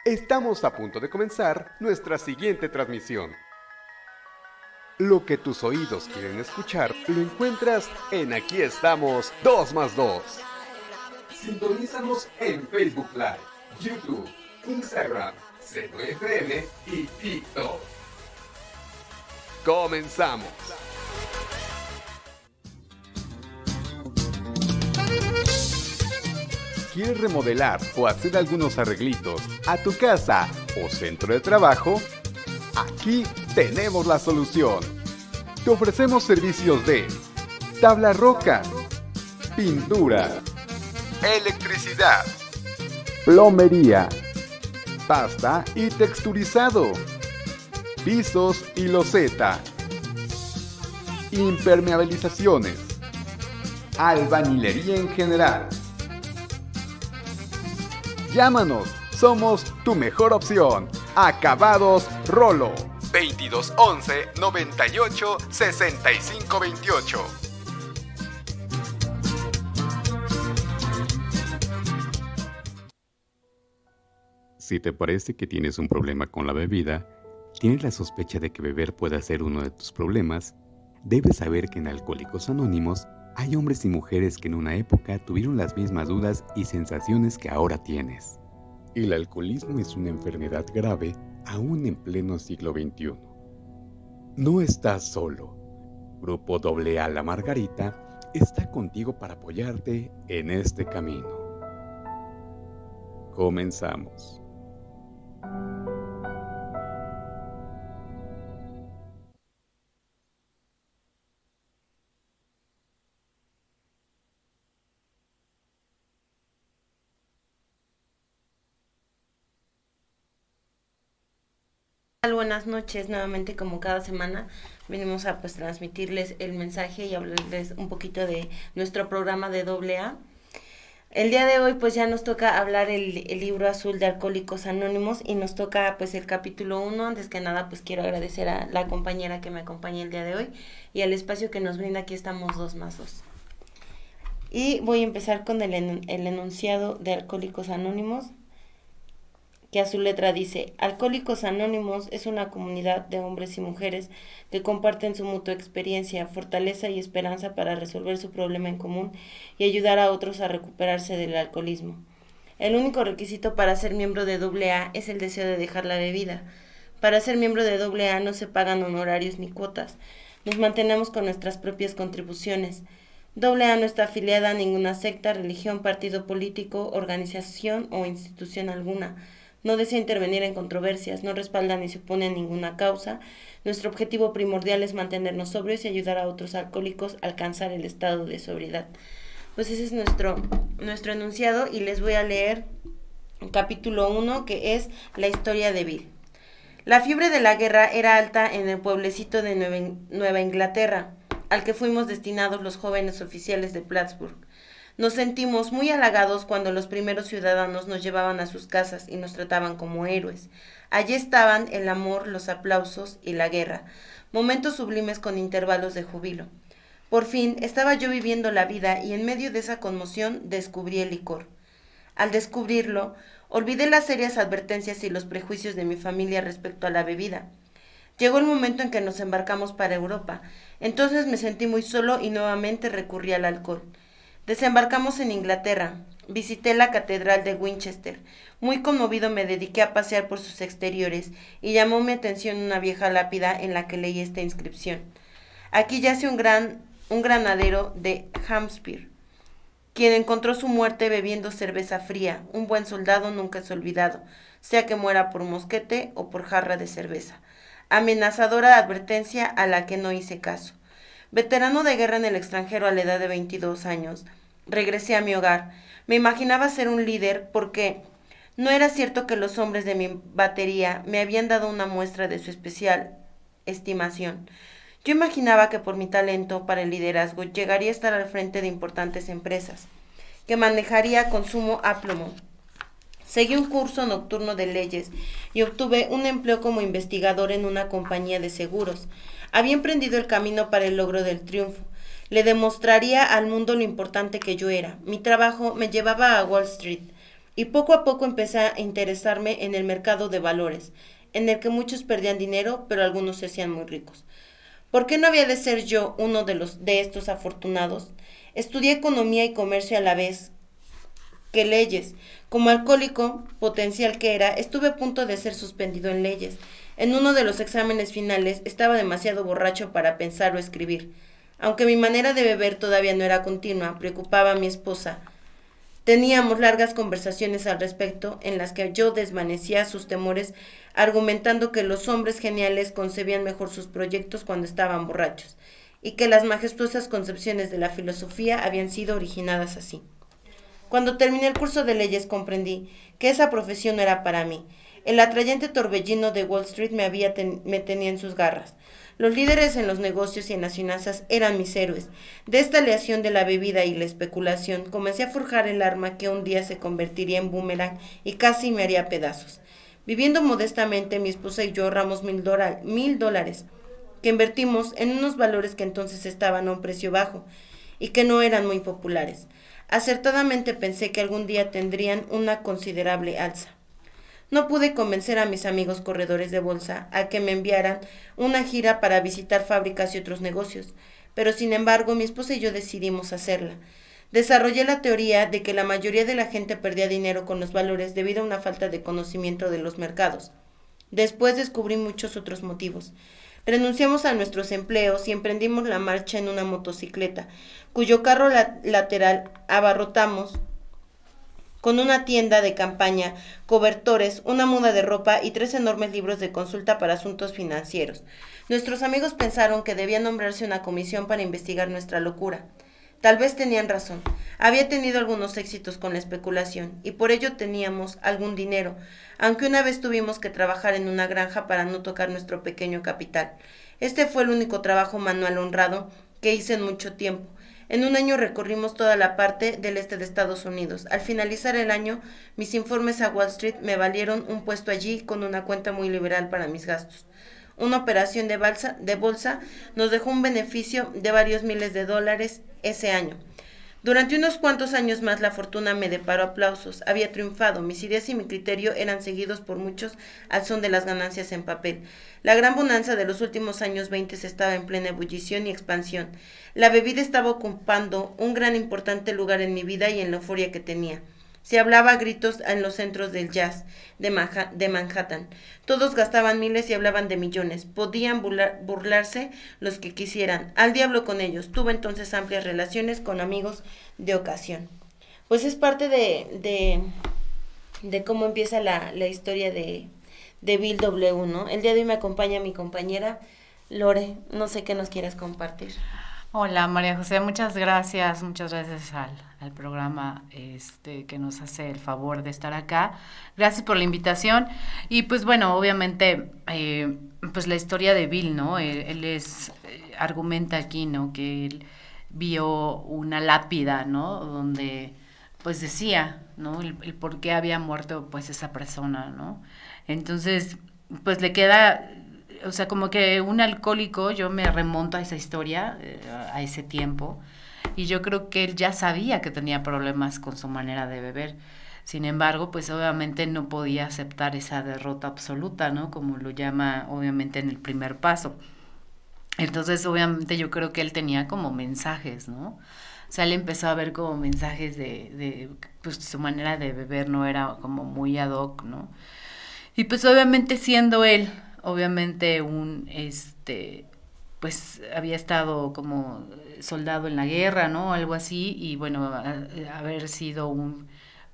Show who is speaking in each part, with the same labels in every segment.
Speaker 1: Estamos a punto de comenzar nuestra siguiente transmisión. Lo que tus oídos quieren escuchar lo encuentras en Aquí estamos 2 más 2. Sintonízanos en Facebook Live, YouTube, Instagram, ZFM y TikTok. Comenzamos. ¿Quieres remodelar o hacer algunos arreglitos a tu casa o centro de trabajo? Aquí tenemos la solución. Te ofrecemos servicios de tabla roca, pintura, electricidad, plomería, pasta y texturizado, pisos y loseta, impermeabilizaciones, albañilería en general. Llámanos, somos tu mejor opción. Acabados Rolo. 2211 98 65 28. Si te parece que tienes un problema con la bebida, tienes la sospecha de que beber pueda ser uno de tus problemas, debes saber que en Alcohólicos Anónimos hay hombres y mujeres que en una época tuvieron las mismas dudas y sensaciones que ahora tienes. El alcoholismo es una enfermedad grave aún en pleno siglo XXI. No estás solo. Grupo AA La Margarita está contigo para apoyarte en este camino. Comenzamos.
Speaker 2: Buenas noches, nuevamente como cada semana venimos a transmitirles el mensaje y hablarles un poquito de nuestro programa de AA. El día de hoy pues ya nos toca hablar el libro azul de Alcohólicos Anónimos y nos toca pues el capítulo 1. Antes que nada pues quiero agradecer a la compañera que me acompaña el día de hoy y al espacio que nos brinda. Aquí estamos 2 más 2. Y voy a empezar con el enunciado de Alcohólicos Anónimos, que a su letra dice: Alcohólicos Anónimos es una comunidad de hombres y mujeres que comparten su mutua experiencia, fortaleza y esperanza para resolver su problema en común y ayudar a otros a recuperarse del alcoholismo. El único requisito para ser miembro de AA es el deseo de dejar la bebida. Para ser miembro de AA no se pagan honorarios ni cuotas. Nos mantenemos con nuestras propias contribuciones. AA no está afiliada a ninguna secta, religión, partido político, organización o institución alguna. No desea intervenir en controversias, no respalda ni se opone a ninguna causa. Nuestro objetivo primordial es mantenernos sobrios y ayudar a otros alcohólicos a alcanzar el estado de sobriedad. Pues ese es nuestro enunciado y les voy a leer el capítulo 1, que es la historia de Bill. La fiebre de la guerra era alta en el pueblecito de Nueva Inglaterra, al que fuimos destinados los jóvenes oficiales de Plattsburgh. Nos sentimos muy halagados cuando los primeros ciudadanos nos llevaban a sus casas y nos trataban como héroes. Allí estaban el amor, los aplausos y la guerra, momentos sublimes con intervalos de júbilo. Por fin estaba yo viviendo la vida y en medio de esa conmoción descubrí el licor. Al descubrirlo, olvidé las serias advertencias y los prejuicios de mi familia respecto a la bebida. Llegó el momento en que nos embarcamos para Europa. Entonces me sentí muy solo y nuevamente recurrí al alcohol. Desembarcamos en Inglaterra. Visité la catedral de Winchester. Muy conmovido me dediqué a pasear por sus exteriores y llamó mi atención una vieja lápida en la que leí esta inscripción: aquí yace un granadero de Hampshire, quien encontró su muerte bebiendo cerveza fría. Un buen soldado nunca es olvidado, sea que muera por mosquete o por jarra de cerveza. Amenazadora advertencia a la que no hice caso. Veterano de guerra en el extranjero a la edad de 22 años, regresé a mi hogar. Me imaginaba ser un líder porque no era cierto que los hombres de mi batería me habían dado una muestra de su especial estimación. Yo imaginaba que por mi talento para el liderazgo llegaría a estar al frente de importantes empresas, que manejaría consumo a plomo. Seguí un curso nocturno de leyes y obtuve un empleo como investigador en una compañía de seguros. Había emprendido el camino para el logro del triunfo. Le demostraría al mundo lo importante que yo era. Mi trabajo me llevaba a Wall Street. y poco a poco empecé a interesarme en el mercado de valores, en el que muchos perdían dinero, pero algunos se hacían muy ricos. ¿Por qué no había de ser yo uno de estos afortunados? Estudié economía y comercio a la vez que leyes. Como alcohólico potencial que era, estuve a punto de ser suspendido en leyes. En uno de los exámenes finales estaba demasiado borracho para pensar o escribir. Aunque mi manera de beber todavía no era continua, preocupaba a mi esposa. Teníamos largas conversaciones al respecto en las que yo desvanecía sus temores argumentando que los hombres geniales concebían mejor sus proyectos cuando estaban borrachos y que las majestuosas concepciones de la filosofía habían sido originadas así. Cuando terminé el curso de leyes comprendí que esa profesión no era para mí. El atrayente torbellino de Wall Street me tenía en sus garras. Los líderes en los negocios y en las finanzas eran mis héroes. De esta aleación de la bebida y la especulación comencé a forjar el arma que un día se convertiría en boomerang y casi me haría pedazos. Viviendo modestamente, mi esposa y yo ahorramos $1,000 que invertimos en unos valores que entonces estaban a un precio bajo y que no eran muy populares. Acertadamente pensé que algún día tendrían una considerable alza. No pude convencer a mis amigos corredores de bolsa a que me enviaran una gira para visitar fábricas y otros negocios, pero sin embargo mi esposa y yo decidimos hacerla. Desarrollé la teoría de que la mayoría de la gente perdía dinero con los valores debido a una falta de conocimiento de los mercados. Después descubrí muchos otros motivos. Renunciamos a nuestros empleos y emprendimos la marcha en una motocicleta, cuyo carro lateral abarrotamos con una tienda de campaña, cobertores, una muda de ropa y 3 enormes libros de consulta para asuntos financieros. Nuestros amigos pensaron que debía nombrarse una comisión para investigar nuestra locura. Tal vez tenían razón. Había tenido algunos éxitos con la especulación y por ello teníamos algún dinero, aunque una vez tuvimos que trabajar en una granja para no tocar nuestro pequeño capital. Este fue el único trabajo manual honrado que hice en mucho tiempo. En un año recorrimos toda la parte del este de Estados Unidos. Al finalizar el año, mis informes a Wall Street me valieron un puesto allí con una cuenta muy liberal para mis gastos. Una operación de bolsa nos dejó un beneficio de varios miles de dólares ese año. Durante unos cuantos años más la fortuna me deparó aplausos. Había triunfado. Mis ideas y mi criterio eran seguidos por muchos al son de las ganancias en papel. La gran bonanza de los últimos años 20 estaba en plena ebullición y expansión. La bebida estaba ocupando un gran importante lugar en mi vida y en la euforia que tenía. Se hablaba a gritos en los centros del jazz de Manhattan. Todos gastaban miles y hablaban de millones. Podían burlarse los que quisieran. Al diablo con ellos. Tuve entonces amplias relaciones con amigos de ocasión. Pues es parte de cómo empieza la historia de Bill W., ¿no? El día de hoy me acompaña mi compañera Lore. No sé qué nos quieras compartir.
Speaker 3: Hola María José, muchas gracias al programa que nos hace el favor de estar acá. Gracias por la invitación. Y pues bueno, obviamente, pues la historia de Bill, ¿no? Él argumenta aquí, ¿no? Que él vio una lápida, ¿no? Donde pues decía, ¿no? El por qué había muerto pues esa persona, ¿no? Entonces, pues le queda, o sea, como que un alcohólico, yo me remonto a esa historia, a ese tiempo, y yo creo que él ya sabía que tenía problemas con su manera de beber. Sin embargo, pues obviamente no podía aceptar esa derrota absoluta, ¿no? Como lo llama obviamente en el primer paso. Entonces, obviamente yo creo que él tenía como mensajes, ¿no? O sea, él empezó a ver como mensajes pues su manera de beber no era como muy ad hoc, ¿no? Y pues obviamente siendo él, obviamente pues había estado como soldado en la guerra, ¿no? Algo así, y bueno, haber sido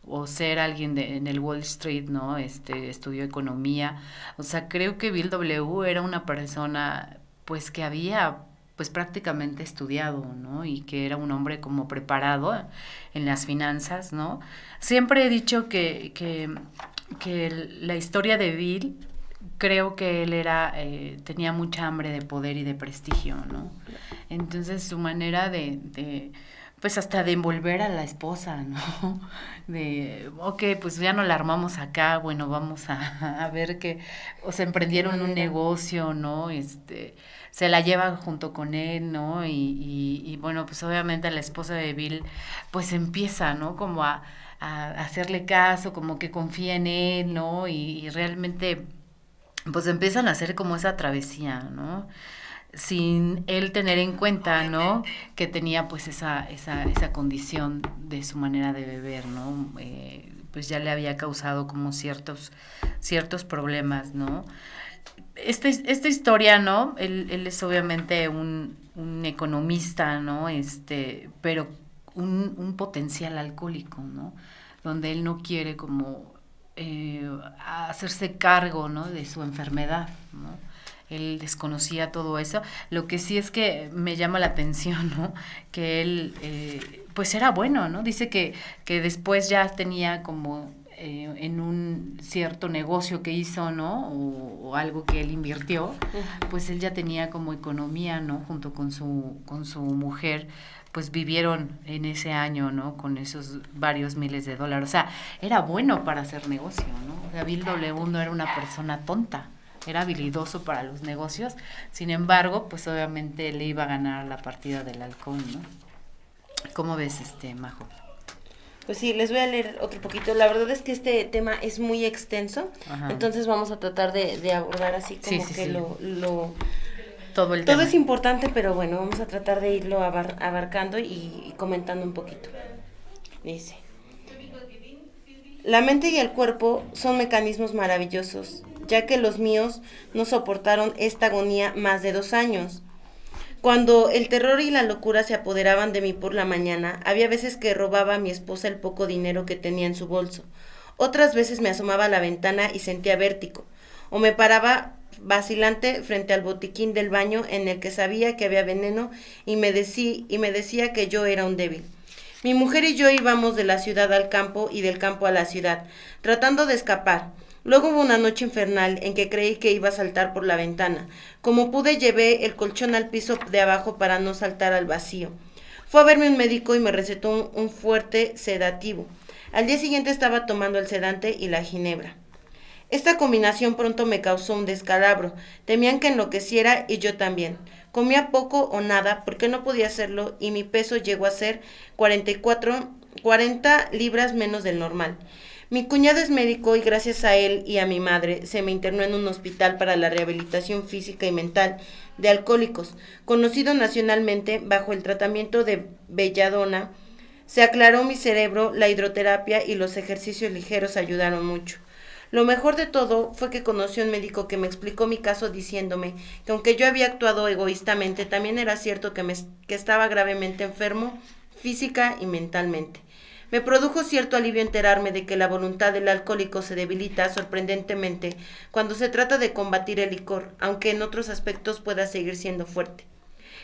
Speaker 3: o ser alguien en el Wall Street, ¿no? Estudió economía. O sea, creo que Bill W. era una persona, pues, que había, pues, prácticamente estudiado, ¿no? Y que era un hombre como preparado en las finanzas, ¿no? Siempre he dicho que la historia de Bill, creo que él tenía mucha hambre de poder y de prestigio, ¿no? Entonces su manera pues hasta de envolver a la esposa, ¿no? Ok, pues ya no la armamos acá, bueno, vamos a ver o sea, emprendieron un negocio, ¿no? Se la lleva junto con él, ¿no? Y bueno, pues obviamente la esposa de Bill, pues empieza, ¿no? Como a hacerle caso, como que confía en él, ¿no? Y realmente pues empiezan a hacer como esa travesía, ¿no? Sin él tener en cuenta, ¿no? Que tenía pues esa condición de su manera de beber, ¿no? Pues ya le había causado como ciertos problemas, ¿no? Esta historia, ¿no? Él es obviamente un economista, ¿no? Pero un potencial alcohólico, ¿no? Donde él no quiere como hacerse cargo, ¿no? De su enfermedad, ¿no? Él desconocía todo eso. Lo que sí es que me llama la atención, ¿no? Que él, pues era bueno, ¿no? Dice que después ya tenía como en un cierto negocio que hizo, ¿no? O algo que él invirtió, pues él ya tenía como economía, ¿no? Junto con su mujer, pues vivieron en ese año, ¿no? Con esos varios miles de dólares. O sea, era bueno para hacer negocio, ¿no? O sea, Bill W. no era una persona tonta, era habilidoso para los negocios. Sin embargo, pues obviamente le iba a ganar la partida del halcón, ¿no? ¿Cómo ves, Majo?
Speaker 2: Pues sí, les voy a leer otro poquito. La verdad es que este tema es muy extenso, entonces vamos a tratar de abordar así como
Speaker 3: todo el
Speaker 2: todo
Speaker 3: tema.
Speaker 2: es importante, pero bueno, vamos a tratar de irlo abarcando y comentando un poquito. Dice: la mente y el cuerpo son mecanismos maravillosos, ya que los míos no soportaron esta agonía más de 2 años. Cuando el terror y la locura se apoderaban de mí por la mañana, había veces que robaba a mi esposa el poco dinero que tenía en su bolso. Otras veces me asomaba a la ventana y sentía vértigo, o me paraba vacilante frente al botiquín del baño en el que sabía que había veneno y me decía que yo era un débil. Mi mujer y yo íbamos de la ciudad al campo y del campo a la ciudad, tratando de escapar. Luego hubo una noche infernal en que creí que iba a saltar por la ventana. Como pude, llevé el colchón al piso de abajo para no saltar al vacío. Fue a verme un médico y me recetó un fuerte sedativo. Al día siguiente estaba tomando el sedante y la ginebra. Esta combinación pronto me causó un descalabro. Temían que enloqueciera y yo también. Comía poco o nada porque no podía hacerlo y mi peso llegó a ser 40 libras menos del normal. Mi cuñado es médico y gracias a él y a mi madre se me internó en un hospital para la rehabilitación física y mental de alcohólicos, conocido nacionalmente bajo el tratamiento de belladona. Se aclaró mi cerebro, la hidroterapia y los ejercicios ligeros ayudaron mucho. Lo mejor de todo fue que conocí a un médico que me explicó mi caso diciéndome que aunque yo había actuado egoístamente, también era cierto que estaba gravemente enfermo física y mentalmente. Me produjo cierto alivio enterarme de que la voluntad del alcohólico se debilita sorprendentemente cuando se trata de combatir el licor, aunque en otros aspectos pueda seguir siendo fuerte.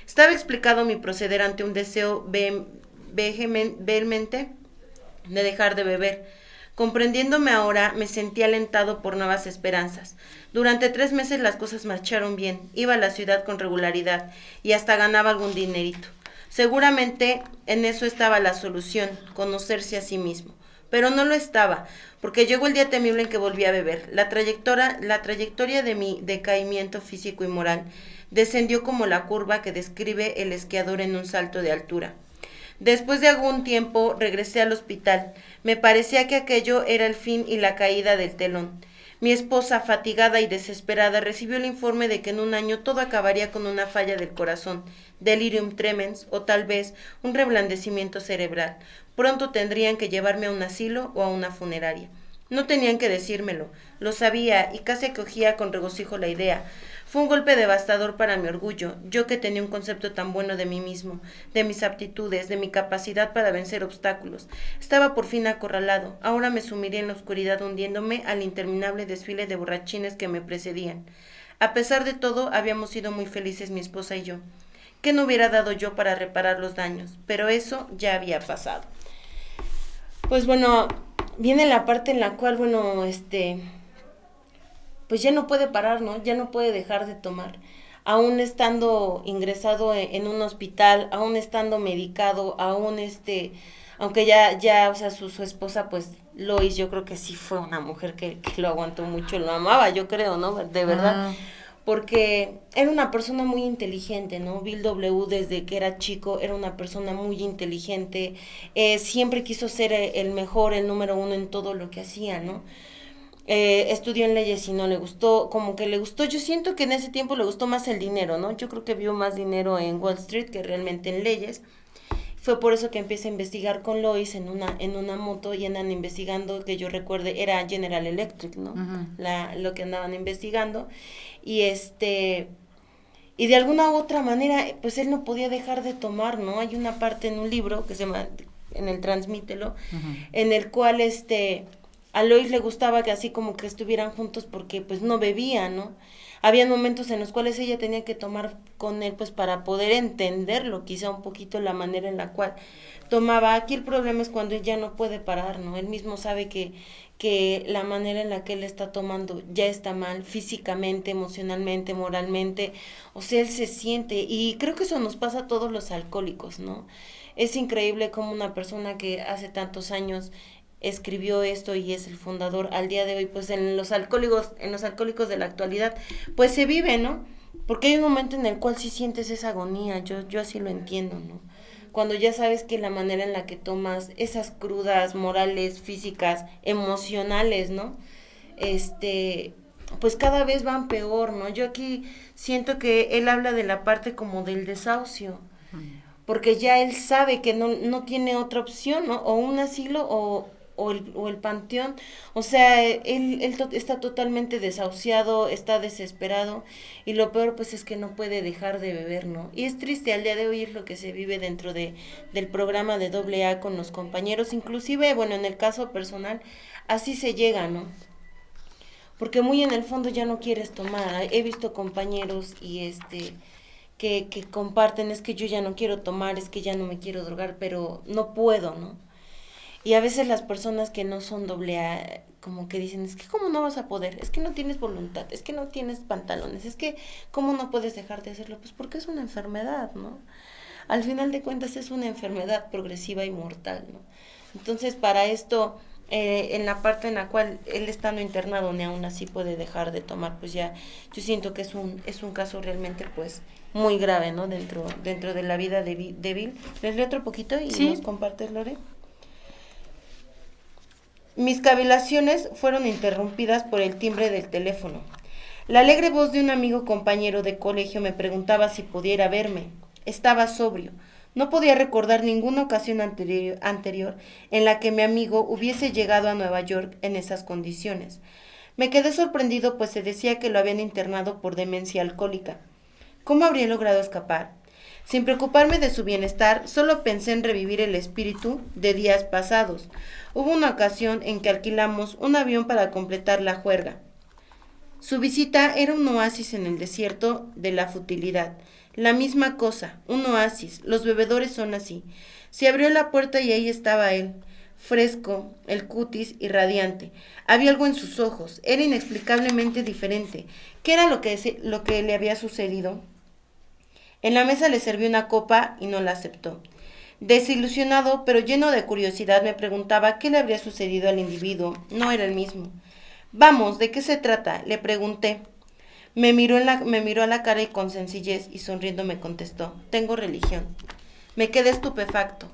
Speaker 2: Estaba explicado mi proceder ante un deseo vehemente de dejar de beber. Comprendiéndome ahora, me sentí alentado por nuevas esperanzas. Durante 3 meses las cosas marcharon bien, iba a la ciudad con regularidad y hasta ganaba algún dinerito. Seguramente en eso estaba la solución, conocerse a sí mismo. Pero no lo estaba, porque llegó el día temible en que volví a beber. La trayectoria de mi decaimiento físico y moral descendió como la curva que describe el esquiador en un salto de altura. Después de algún tiempo regresé al hospital. Me parecía que aquello era el fin y la caída del telón. Mi esposa, fatigada y desesperada, recibió el informe de que en 1 año todo acabaría con una falla del corazón, delirium tremens o tal vez un reblandecimiento cerebral. Pronto tendrían que llevarme a un asilo o a una funeraria. No tenían que decírmelo, lo sabía y casi acogía con regocijo la idea. Fue un golpe devastador para mi orgullo, yo que tenía un concepto tan bueno de mí mismo, de mis aptitudes, de mi capacidad para vencer obstáculos. Estaba por fin acorralado, ahora me sumiría en la oscuridad hundiéndome al interminable desfile de borrachines que me precedían. A pesar de todo, habíamos sido muy felices mi esposa y yo. ¿Qué no hubiera dado yo para reparar los daños? Pero eso ya había pasado. Pues bueno, viene la parte en la cual, pues ya no puede parar, ¿no? Ya no puede dejar de tomar. Aún estando ingresado en un hospital, aún estando medicado, aunque ya, o sea, su esposa, pues, Lois, yo creo que sí fue una mujer que lo aguantó mucho, lo amaba, yo creo, ¿no? De verdad. porque era una persona muy inteligente, ¿no? Bill W. desde que era chico era una persona muy inteligente, siempre quiso ser el mejor, el número uno en todo lo que hacía, ¿no? Estudió en leyes y no le gustó, como que le gustó, yo siento que en ese tiempo le gustó más el dinero, ¿no? Yo creo que vio más dinero en Wall Street que realmente en leyes. Fue por eso que empieza a investigar con Lois en una moto y andan investigando, que yo recuerde, era General Electric, ¿no? Lo que andaban investigando. Y y de alguna u otra manera, pues él no podía dejar de tomar, ¿no? Hay una parte en un libro que se llama, en el Transmítelo, en el cual a Lois le gustaba que así como que estuvieran juntos porque pues no bebía, ¿no? Había momentos en los cuales ella tenía que tomar con él pues para poder entenderlo, quizá un poquito la manera en la cual tomaba. Aquí el problema es cuando él ya no puede parar, ¿no? Él mismo sabe que la manera en la que él está tomando ya está mal, físicamente, emocionalmente, moralmente, o sea, él se siente, y creo que eso nos pasa a todos los alcohólicos, ¿no? Es increíble cómo una persona que hace tantos años escribió esto y es el fundador al día de hoy, pues en los alcohólicos de la actualidad, pues se vive, ¿no? Porque hay un momento en el cual sí sientes esa agonía, yo así lo entiendo, ¿no? Cuando ya sabes que la manera en la que tomas esas crudas morales, físicas, emocionales, ¿no? Pues cada vez van peor, ¿no? Yo aquí siento que él habla de la parte como del desahucio, porque ya él sabe que no tiene otra opción, ¿no? O un asilo o el panteón, o sea, él está totalmente desahuciado, está desesperado, y lo peor pues es que no puede dejar de beber, ¿no? Y es triste, al día de hoy es lo que se vive dentro del programa de AA con los compañeros, inclusive, bueno, en el caso personal, así se llega, ¿no? Porque muy en el fondo ya no quieres tomar. He visto compañeros y que comparten, es que yo ya no quiero tomar, es que ya no me quiero drogar, pero no puedo, ¿no? Y a veces las personas que no son AA, como que dicen, es que cómo no vas a poder, es que no tienes voluntad, es que no tienes pantalones, es que cómo no puedes dejar de hacerlo, pues porque es una enfermedad, ¿no? Al final de cuentas es una enfermedad progresiva y mortal, ¿no? Entonces para esto, en la parte en la cual él estando internado ni aún así puede dejar de tomar, pues ya yo siento que es un caso realmente pues muy grave, ¿no? Dentro de la vida de Bill. Les leo otro poquito y
Speaker 3: ¿Sí?
Speaker 2: nos compartes, Lore. Mis cavilaciones fueron interrumpidas por el timbre del teléfono. La alegre voz de un amigo compañero de colegio me preguntaba si pudiera verme. Estaba sobrio. No podía recordar ninguna ocasión anterior en la que mi amigo hubiese llegado a Nueva York en esas condiciones. Me quedé sorprendido, pues se decía que lo habían internado por demencia alcohólica. ¿Cómo habría logrado escapar? Sin preocuparme de su bienestar, solo pensé en revivir el espíritu de días pasados. Hubo una ocasión en que alquilamos un avión para completar la juerga. Su visita era un oasis en el desierto de la futilidad. La misma cosa, un oasis, los bebedores son así. Se abrió la puerta y ahí estaba él, fresco, el cutis y radiante. Había algo en sus ojos, era inexplicablemente diferente. ¿Qué era lo que le había sucedido? En la mesa le serví una copa y no la aceptó. Desilusionado, pero lleno de curiosidad, me preguntaba qué le habría sucedido al individuo. No era el mismo. Vamos, ¿de qué se trata?, le pregunté. Me miró a la cara y con sencillez y sonriendo me contestó: tengo religión. Me quedé estupefacto.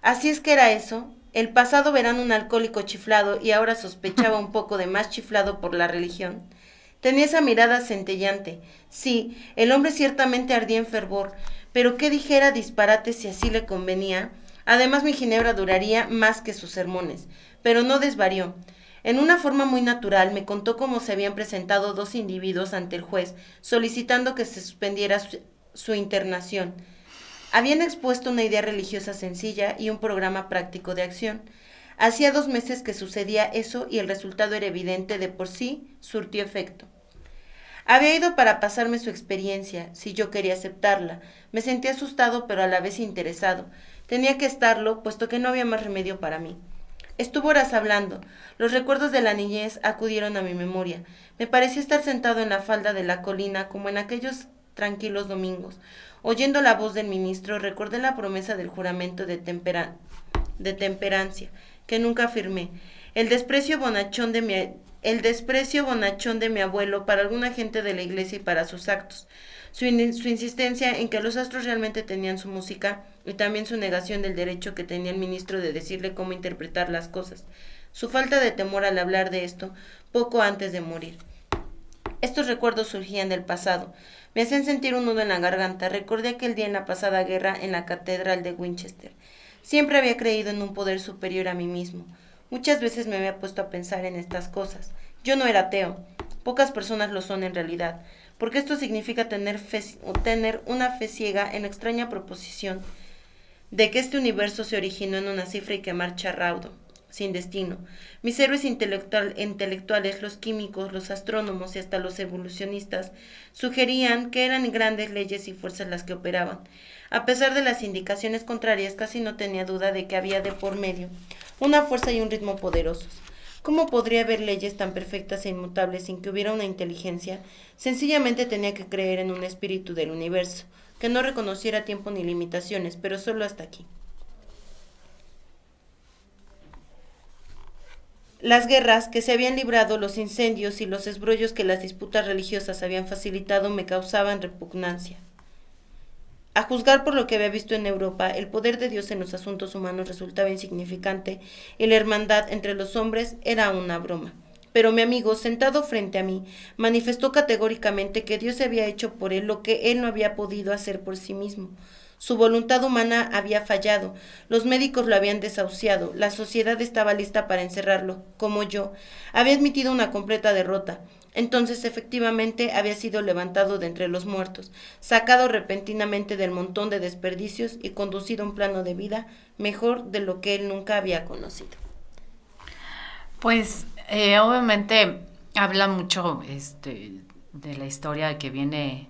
Speaker 2: Así es que era eso. El pasado verano un alcohólico chiflado y ahora sospechaba un poco de más chiflado por la religión. Tenía esa mirada centellante. Sí, el hombre ciertamente ardía en fervor, pero qué dijera disparate si así le convenía. Además mi ginebra duraría más que sus sermones, pero no desvarió. En una forma muy natural me contó cómo se habían presentado dos individuos ante el juez, solicitando que se suspendiera su internación. Habían expuesto una idea religiosa sencilla y un programa práctico de acción. Hacía 2 meses que sucedía eso y el resultado era evidente, de por sí surtió efecto. Había ido para pasarme su experiencia, si yo quería aceptarla. Me sentí asustado pero a la vez interesado. Tenía que estarlo, puesto que no había más remedio para mí. Estuvo horas hablando. Los recuerdos de la niñez acudieron a mi memoria. Me pareció estar sentado en la falda de la colina como en aquellos tranquilos domingos. Oyendo la voz del ministro, recordé la promesa del juramento de temperancia, que nunca firmé. El desprecio bonachón de mi abuelo para alguna gente de la iglesia y para sus actos, su insistencia en que los astros realmente tenían su música y también su negación del derecho que tenía el ministro de decirle cómo interpretar las cosas, su falta de temor al hablar de esto poco antes de morir. Estos recuerdos surgían del pasado. Me hacían sentir un nudo en la garganta. Recordé aquel día en la pasada guerra en la catedral de Winchester. Siempre había creído en un poder superior a mí mismo. Muchas veces me había puesto a pensar en estas cosas. Yo no era ateo. Pocas personas lo son en realidad, porque esto significa tener una fe ciega en la extraña proposición de que este universo se originó en una cifra y que marcha raudo, sin destino. Mis héroes intelectuales, los químicos, los astrónomos y hasta los evolucionistas, sugerían que eran grandes leyes y fuerzas las que operaban. A pesar de las indicaciones contrarias, casi no tenía duda de que había de por medio una fuerza y un ritmo poderosos. ¿Cómo podría haber leyes tan perfectas e inmutables sin que hubiera una inteligencia? Sencillamente tenía que creer en un espíritu del universo, que no reconociera tiempo ni limitaciones, pero solo hasta aquí. Las guerras que se habían librado, los incendios y los esbrollos que las disputas religiosas habían facilitado me causaban repugnancia. A juzgar por lo que había visto en Europa, el poder de Dios en los asuntos humanos resultaba insignificante y la hermandad entre los hombres era una broma. Pero mi amigo, sentado frente a mí, manifestó categóricamente que Dios había hecho por él lo que él no había podido hacer por sí mismo. Su voluntad humana había fallado, los médicos lo habían desahuciado, la sociedad estaba lista para encerrarlo, como yo. Había admitido una completa derrota. Entonces, efectivamente, había sido levantado de entre los muertos, sacado repentinamente del montón de desperdicios y conducido a un plano de vida mejor de lo que él nunca había conocido.
Speaker 3: Pues, obviamente, habla mucho de la historia que viene,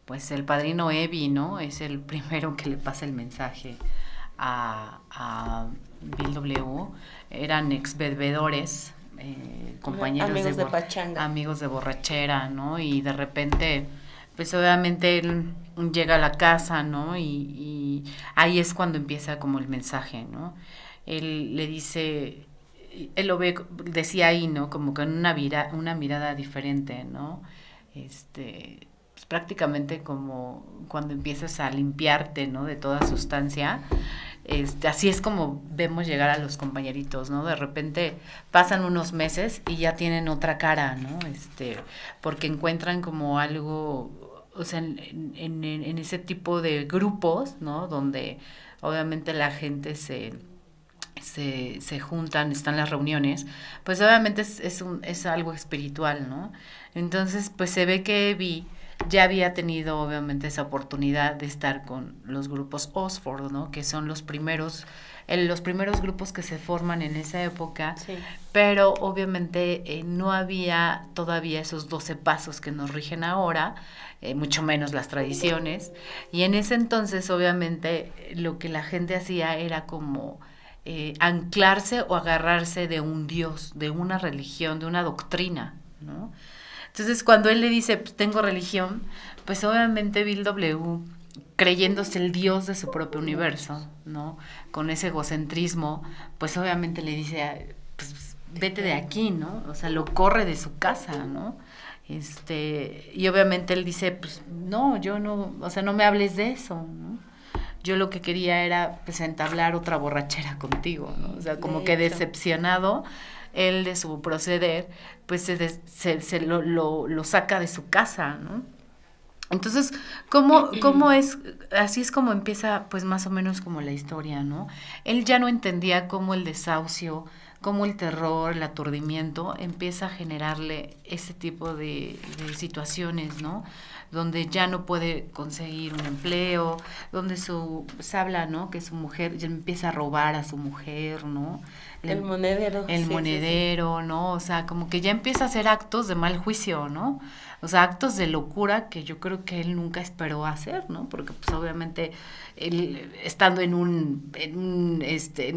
Speaker 3: pues, el padrino Evi, ¿no? Es el primero que le pasa el mensaje a Bill W. Eran ex bebedores, compañeros
Speaker 2: amigos de pachanga,
Speaker 3: amigos de borrachera, ¿no? Y de repente, pues obviamente él llega a la casa, ¿no? Y ahí es cuando empieza como el mensaje, ¿no? Él le dice, él lo ve, decía ahí, ¿no? Como con una mirada diferente, ¿no? Pues prácticamente como cuando empiezas a limpiarte, ¿no? De toda sustancia. Así es como vemos llegar a los compañeritos, ¿no? De repente pasan unos meses y ya tienen otra cara, ¿no? Porque encuentran como algo, o sea, en ese tipo de grupos, ¿no? Donde obviamente la gente se juntan, están las reuniones, pues obviamente es algo espiritual, ¿no? Entonces, pues se ve que Evi ya había tenido obviamente esa oportunidad de estar con los grupos Oxford, ¿no? Que son los primeros grupos que se forman en esa época, sí. Pero obviamente no había todavía esos 12 pasos que nos rigen ahora, mucho menos las tradiciones, y en ese entonces obviamente lo que la gente hacía era como anclarse o agarrarse de un dios, de una religión, de una doctrina, ¿no? Entonces, cuando él le dice, pues tengo religión, pues obviamente Bill W., creyéndose el dios de su propio universo, ¿no? Con ese egocentrismo, pues obviamente le dice, pues vete de aquí, ¿no? O sea, lo corre de su casa, ¿no? Y obviamente él dice, pues no, yo no, o sea, no me hables de eso, ¿no? Yo lo que quería era, pues, entablar otra borrachera contigo, ¿no? O sea, como que decepcionado él de su proceder, pues lo saca de su casa, ¿no? Entonces, ¿cómo es? Así es como empieza, pues, más o menos como la historia, ¿no? Él ya no entendía cómo el desahucio, cómo el terror, el aturdimiento empieza a generarle ese tipo de situaciones, ¿no? Donde ya no puede conseguir un empleo, donde se habla, ¿no? Que su mujer ya empieza a robar a su mujer, ¿no?
Speaker 2: El monedero.
Speaker 3: El monedero, sí. ¿No? O sea, como que ya empieza a hacer actos de mal juicio, ¿no? O sea, actos de locura que yo creo que él nunca esperó hacer, ¿no? Porque pues obviamente él estando en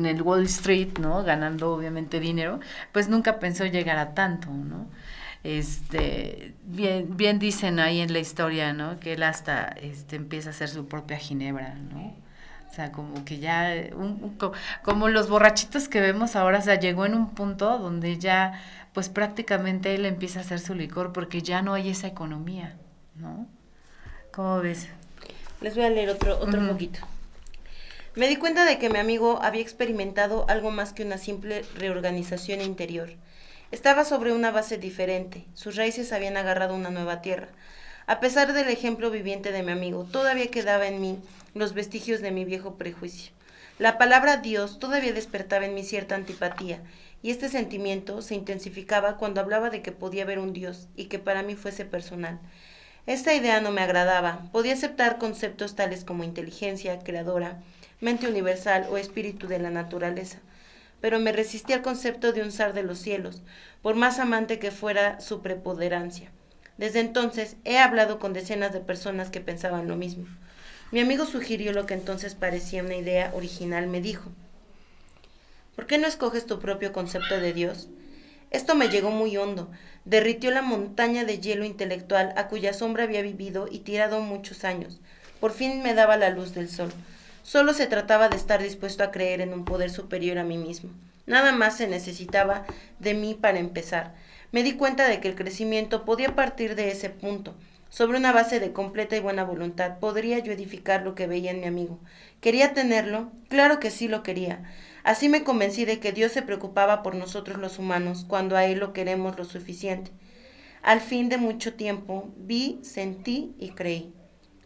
Speaker 3: el Wall Street, ¿no? Ganando obviamente dinero, pues nunca pensó llegar a tanto, ¿no? Bien dicen ahí en la historia, ¿no? Que él hasta empieza a hacer su propia ginebra, ¿no? O sea, como que ya, como los borrachitos que vemos ahora, o sea, llegó en un punto donde ya, pues prácticamente él empieza a hacer su licor porque ya no hay esa economía, ¿no? ¿Cómo ves?
Speaker 2: Les voy a leer otro poquito. Me di cuenta de que mi amigo había experimentado algo más que una simple reorganización interior. Estaba sobre una base diferente, sus raíces habían agarrado una nueva tierra. A pesar del ejemplo viviente de mi amigo, todavía quedaba en mí los vestigios de mi viejo prejuicio. La palabra Dios todavía despertaba en mí cierta antipatía, y este sentimiento se intensificaba cuando hablaba de que podía haber un Dios y que para mí fuese personal. Esta idea no me agradaba. Podía aceptar conceptos tales como inteligencia, creadora, mente universal o espíritu de la naturaleza, pero me resistí al concepto de un zar de los cielos, por más amante que fuera su preponderancia. Desde entonces he hablado con decenas de personas que pensaban lo mismo. Mi amigo sugirió lo que entonces parecía una idea original. Me dijo: ¿por qué no escoges tu propio concepto de Dios? Esto me llegó muy hondo. Derritió la montaña de hielo intelectual a cuya sombra había vivido y tirado muchos años. Por fin me daba la luz del sol. Solo se trataba de estar dispuesto a creer en un poder superior a mí mismo. Nada más se necesitaba de mí para empezar. Me di cuenta de que el crecimiento podía partir de ese punto. Sobre una base de completa y buena voluntad podría yo edificar lo que veía en mi amigo. ¿Quería tenerlo? Claro que sí lo quería. Así me convencí de que Dios se preocupaba por nosotros los humanos cuando a Él lo queremos lo suficiente. Al fin de mucho tiempo, vi, sentí y creí.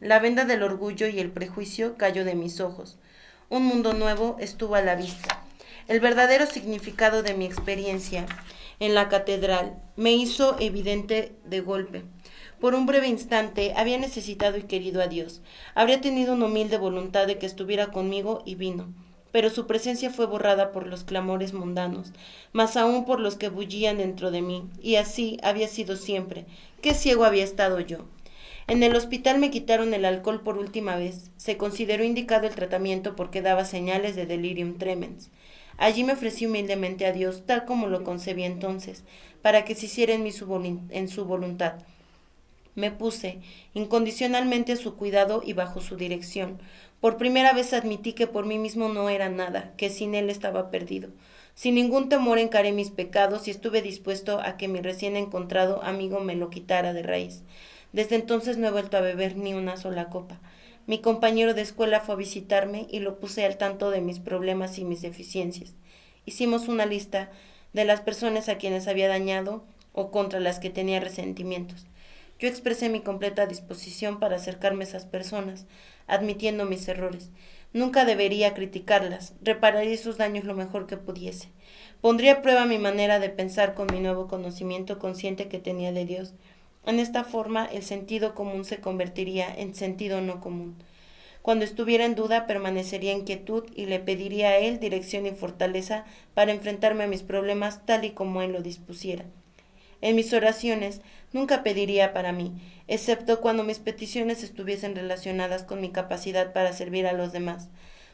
Speaker 2: La venda del orgullo y el prejuicio cayó de mis ojos. Un mundo nuevo estuvo a la vista. El verdadero significado de mi experiencia en la catedral me hizo evidente de golpe. Por un breve instante había necesitado y querido a Dios. Habría tenido una humilde voluntad de que estuviera conmigo y vino. Pero su presencia fue borrada por los clamores mundanos, más aún por los que bullían dentro de mí, y así había sido siempre. Qué ciego había estado yo. En el hospital me quitaron el alcohol por última vez. Se consideró indicado el tratamiento porque daba señales de delirium tremens. Allí me ofrecí humildemente a Dios, tal como lo concebí entonces, para que se hiciera en mí en su voluntad. Me puse incondicionalmente a su cuidado y bajo su dirección. Por primera vez admití que por mí mismo no era nada, que sin él estaba perdido. Sin ningún temor encaré mis pecados y estuve dispuesto a que mi recién encontrado amigo me lo quitara de raíz. Desde entonces no he vuelto a beber ni una sola copa. Mi compañero de escuela fue a visitarme y lo puse al tanto de mis problemas y mis deficiencias. Hicimos una lista de las personas a quienes había dañado o contra las que tenía resentimientos. Yo expresé mi completa disposición para acercarme a esas personas, admitiendo mis errores. Nunca debería criticarlas, repararía sus daños lo mejor que pudiese. Pondría a prueba mi manera de pensar con mi nuevo conocimiento consciente que tenía de Dios. En esta forma, el sentido común se convertiría en sentido no común. Cuando estuviera en duda, permanecería en quietud y le pediría a Él dirección y fortaleza para enfrentarme a mis problemas tal y como Él lo dispusiera. En mis oraciones nunca pediría para mí, excepto cuando mis peticiones estuviesen relacionadas con mi capacidad para servir a los demás.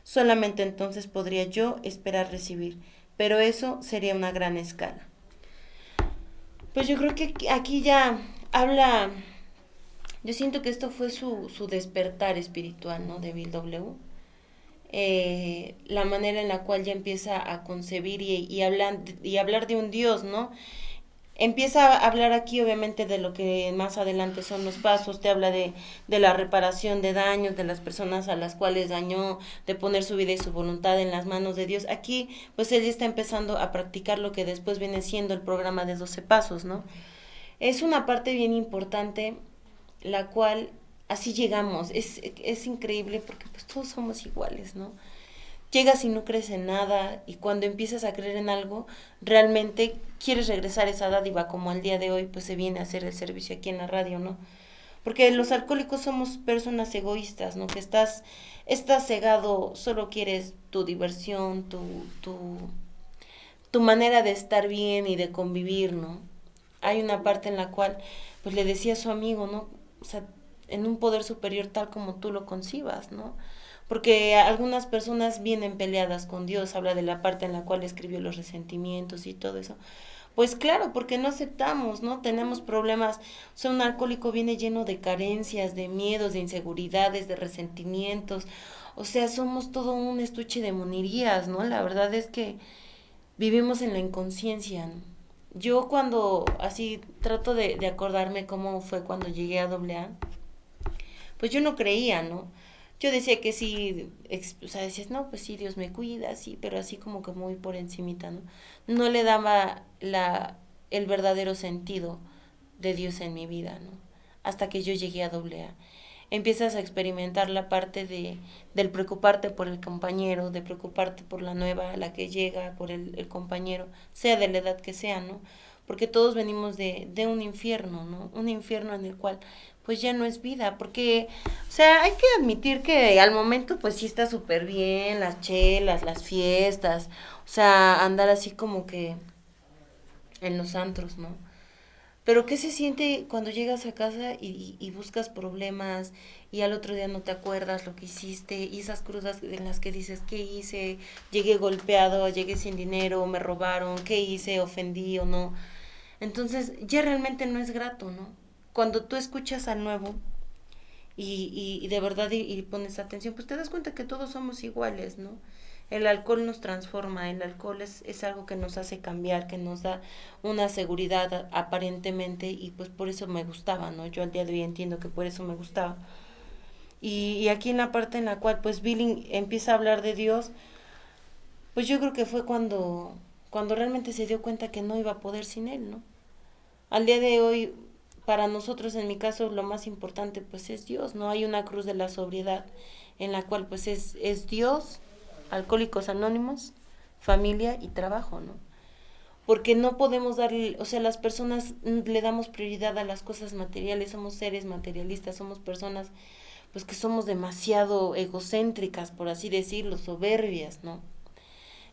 Speaker 2: Solamente entonces podría yo esperar recibir, pero eso sería una gran escala. Pues yo creo que aquí ya habla, yo siento que esto fue su despertar espiritual, ¿no? De Bill W. La manera en la cual ya empieza a concebir y hablar de un Dios, ¿no? Empieza a hablar aquí obviamente de lo que más adelante son los pasos, te habla de la reparación de daños, de las personas a las cuales dañó, de poner su vida y su voluntad en las manos de Dios. Aquí pues él ya está empezando a practicar lo que después viene siendo el programa de 12 pasos, ¿no? Es una parte bien importante, la cual así llegamos, es increíble porque pues todos somos iguales, ¿no? Llegas y no crees en nada y cuando empiezas a creer en algo, realmente quieres regresar esa dádiva como al día de hoy pues se viene a hacer el servicio aquí en la radio, ¿no? Porque los alcohólicos somos personas egoístas, ¿no? Que estás cegado, solo quieres tu diversión, tu manera de estar bien y de convivir, ¿no? Hay una parte en la cual pues le decía a su amigo, ¿no? O sea, en un poder superior tal como tú lo concibas, ¿no? Porque algunas personas vienen peleadas con Dios, habla de la parte en la cual escribió los resentimientos y todo eso. Pues claro, porque no aceptamos, ¿no? Tenemos problemas, o sea, un alcohólico viene lleno de carencias, de miedos, de inseguridades, de resentimientos, O sea, somos todo un estuche de monerías, ¿no? La verdad es que vivimos en la inconsciencia, ¿no? Yo cuando así trato de acordarme cómo fue cuando llegué a AA, pues yo no creía, ¿no? Yo decía que sí, o sea, decías, no, pues sí, Dios me cuida, sí, pero así como que muy por encimita, ¿no? No le daba el verdadero sentido de Dios en mi vida, ¿no? Hasta que yo llegué a AA. Empiezas a experimentar la parte del preocuparte por el compañero, de preocuparte por la nueva, la que llega, por el compañero, sea de la edad que sea, ¿no? Porque todos venimos de un infierno, ¿no? Un infierno en el cual pues ya no es vida, porque, o sea, hay que admitir que al momento pues sí está súper bien, las chelas, las fiestas, o sea, andar así como que en los antros, ¿no? Pero ¿qué se siente cuando llegas a casa y buscas problemas y al otro día no te acuerdas lo que hiciste y esas crudas en las que dices, ¿qué hice? Llegué golpeado, llegué sin dinero, me robaron, ¿qué hice? ¿Ofendí o no? Entonces ya realmente no es grato, ¿no? Cuando tú escuchas al nuevo y de verdad y pones atención, pues te das cuenta que todos somos iguales, ¿no? El alcohol nos transforma, el alcohol es algo que nos hace cambiar, que nos da una seguridad aparentemente y pues por eso me gustaba, ¿no? Yo al día de hoy entiendo que por eso me gustaba. Y aquí en la parte en la cual pues Billy empieza a hablar de Dios, pues yo creo que fue cuando realmente se dio cuenta que no iba a poder sin él, ¿no? Al día de hoy, para nosotros, en mi caso, lo más importante pues es Dios, ¿no? Hay una cruz de la sobriedad en la cual pues es Dios, Alcohólicos Anónimos, familia y trabajo, ¿no? Porque no podemos darle, o sea, las personas le damos prioridad a las cosas materiales, somos seres materialistas, somos personas pues que somos demasiado egocéntricas, por así decirlo, soberbias, ¿no?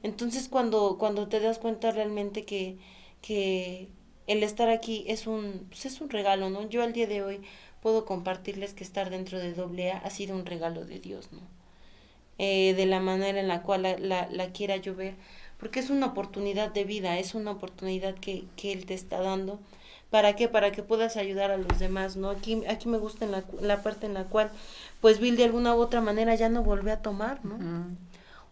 Speaker 2: Entonces cuando te das cuenta realmente que el estar aquí pues es un regalo, ¿no? Yo al día de hoy puedo compartirles que estar dentro de AA ha sido un regalo de Dios, ¿no? De la manera en la cual la quiera yo ver, porque es una oportunidad de vida, es una oportunidad que Él te está dando. ¿Para qué? Para que puedas ayudar a los demás, ¿no? Aquí me gusta en la parte en la cual, pues Bill de alguna u otra manera ya no volvió a tomar, ¿no?
Speaker 3: Ujú.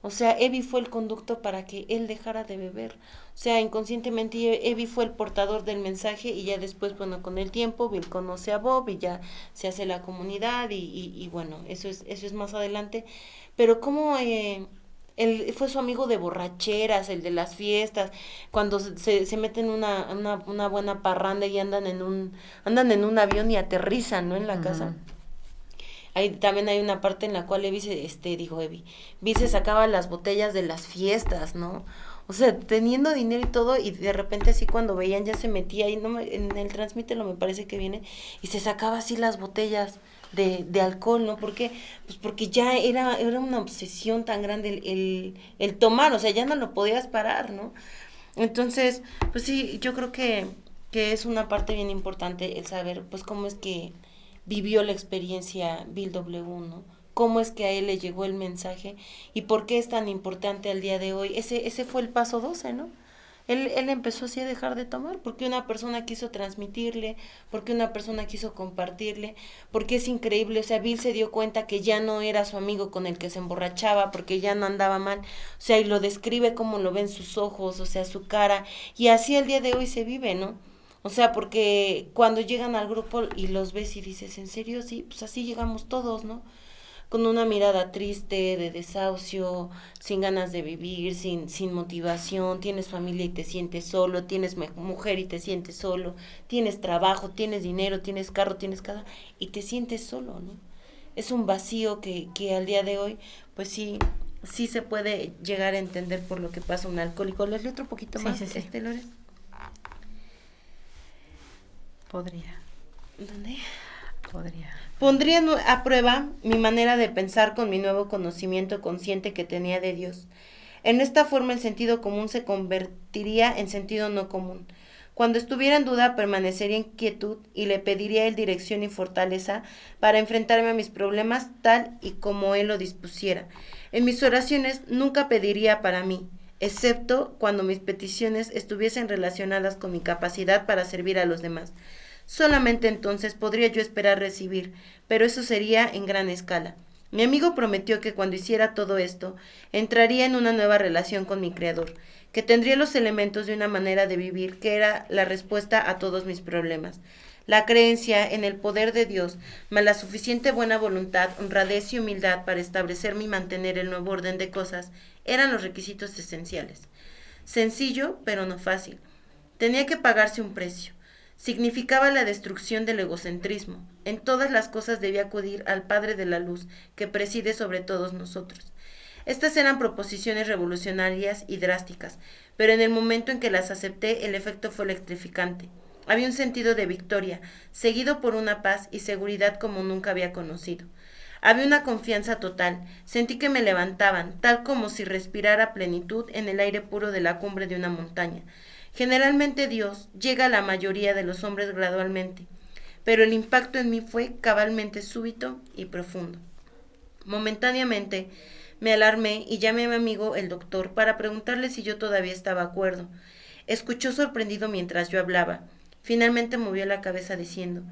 Speaker 2: O sea, Evi fue el conducto para que él dejara de beber. O sea, inconscientemente Evi fue el portador del mensaje y ya después, bueno, con el tiempo, Bill conoce a Bob y ya se hace la comunidad y bueno, eso es más adelante. Pero como él fue su amigo de borracheras, el de las fiestas, cuando se meten una buena parranda y andan en un avión y aterrizan, ¿no? En la casa.
Speaker 3: Ujú.
Speaker 2: Ahí también hay una parte en la cual Bill se sacaba las botellas de las fiestas, ¿no? O sea, teniendo dinero y todo, y de repente así cuando veían ya se metía, y en el transmítelo me parece que viene, y se sacaba así las botellas de alcohol, ¿no? ¿Por qué? Pues porque ya era una obsesión tan grande el tomar, o sea, ya no lo podías parar, ¿no? Entonces, pues sí, yo creo que es una parte bien importante el saber, pues, cómo es que vivió la experiencia Bill W, ¿no? Cómo es que a él le llegó el mensaje y por qué es tan importante al día de hoy. Ese fue el paso 12, ¿no? Él empezó así a dejar de tomar porque una persona quiso transmitirle, porque una persona quiso compartirle, porque es increíble, o sea, Bill se dio cuenta que ya no era su amigo con el que se emborrachaba, porque ya no andaba mal, o sea, y lo describe como lo ven sus ojos, o sea, su cara, y así el día de hoy se vive, ¿no? O sea, porque cuando llegan al grupo y los ves y dices, ¿en serio? Sí, pues así llegamos todos, ¿no? Con una mirada triste, de desahucio, sin ganas de vivir, sin motivación, tienes familia y te sientes solo, tienes mujer y te sientes solo, tienes trabajo, tienes dinero, tienes carro, tienes casa y te sientes solo, ¿no? Es un vacío que al día de hoy, pues sí se puede llegar a entender por lo que pasa un alcohólico. ¿Les leo otro poquito
Speaker 3: Sí,
Speaker 2: más,
Speaker 3: sí, sí.
Speaker 2: Lore?
Speaker 3: Podría,
Speaker 2: ¿Dónde?
Speaker 3: podría.
Speaker 2: Pondría a prueba mi manera de pensar con mi nuevo conocimiento consciente que tenía de Dios. En esta forma el sentido común se convertiría en sentido no común. Cuando estuviera en duda permanecería en quietud y le pediría a él dirección y fortaleza para enfrentarme a mis problemas tal y como él lo dispusiera. En mis oraciones nunca pediría para mí, excepto cuando mis peticiones estuviesen relacionadas con mi capacidad para servir a los demás. Solamente entonces podría yo esperar recibir, pero eso sería en gran escala. Mi amigo prometió que cuando hiciera todo esto, entraría en una nueva relación con mi Creador, que tendría los elementos de una manera de vivir que era la respuesta a todos mis problemas. La creencia en el poder de Dios, más la suficiente buena voluntad, honradez y humildad para establecer y mantener el nuevo orden de cosas, eran los requisitos esenciales. Sencillo, pero no fácil. Tenía que pagarse un precio. Significaba la destrucción del egocentrismo. En todas las cosas debía acudir al Padre de la Luz, que preside sobre todos nosotros. Estas eran proposiciones revolucionarias y drásticas, pero en el momento en que las acepté, el efecto fue electrificante. Había un sentido de victoria, seguido por una paz y seguridad como nunca había conocido. Había una confianza total, sentí que me levantaban, tal como si respirara plenitud en el aire puro de la cumbre de una montaña. Generalmente Dios llega a la mayoría de los hombres gradualmente, pero el impacto en mí fue cabalmente súbito y profundo. Momentáneamente me alarmé y llamé a mi amigo el doctor para preguntarle si yo todavía estaba de acuerdo. Escuchó sorprendido mientras yo hablaba. Finalmente movió la cabeza diciendo: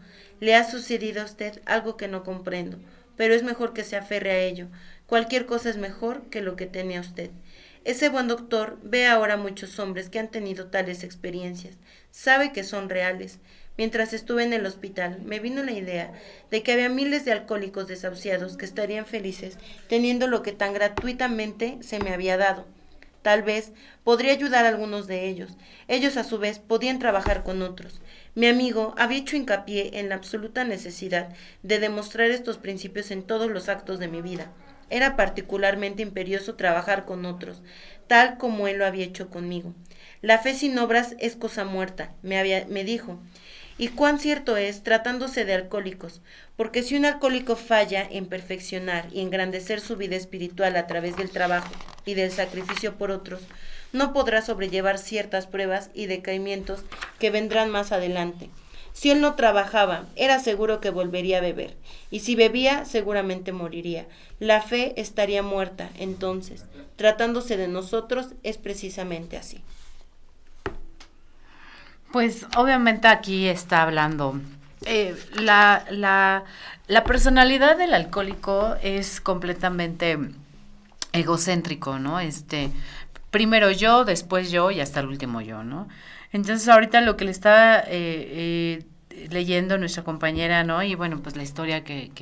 Speaker 2: «Le ha sucedido a usted algo que no comprendo, pero es mejor que se aferre a ello. Cualquier cosa es mejor que lo que tenía usted». Ese buen doctor ve ahora muchos hombres que han tenido tales experiencias. Sabe que son reales. Mientras estuve en el hospital, me vino la idea de que había miles de alcohólicos desahuciados que estarían felices teniendo lo que tan gratuitamente se me había dado. Tal vez podría ayudar a algunos de ellos. Ellos a su vez podían trabajar con otros. Mi amigo había hecho hincapié en la absoluta necesidad de demostrar estos principios en todos los actos de mi vida. Era particularmente imperioso trabajar con otros, tal como él lo había hecho conmigo. La fe sin obras es cosa muerta, me dijo. Y cuán cierto es, tratándose de alcohólicos, porque si un alcohólico falla en perfeccionar y engrandecer su vida espiritual a través del trabajo y del sacrificio por otros, no podrá sobrellevar ciertas pruebas y decaimientos que vendrán más adelante. Si él no trabajaba, era seguro que volvería a beber, y si bebía, seguramente moriría. La fe estaría muerta, entonces. Tratándose de nosotros, es precisamente así.
Speaker 3: Pues obviamente aquí está hablando. La personalidad del alcohólico es completamente egocéntrico, ¿no? Primero yo, después yo y hasta el último yo, ¿no? Entonces ahorita lo que le está leyendo nuestra compañera, ¿no? Y bueno, pues la historia que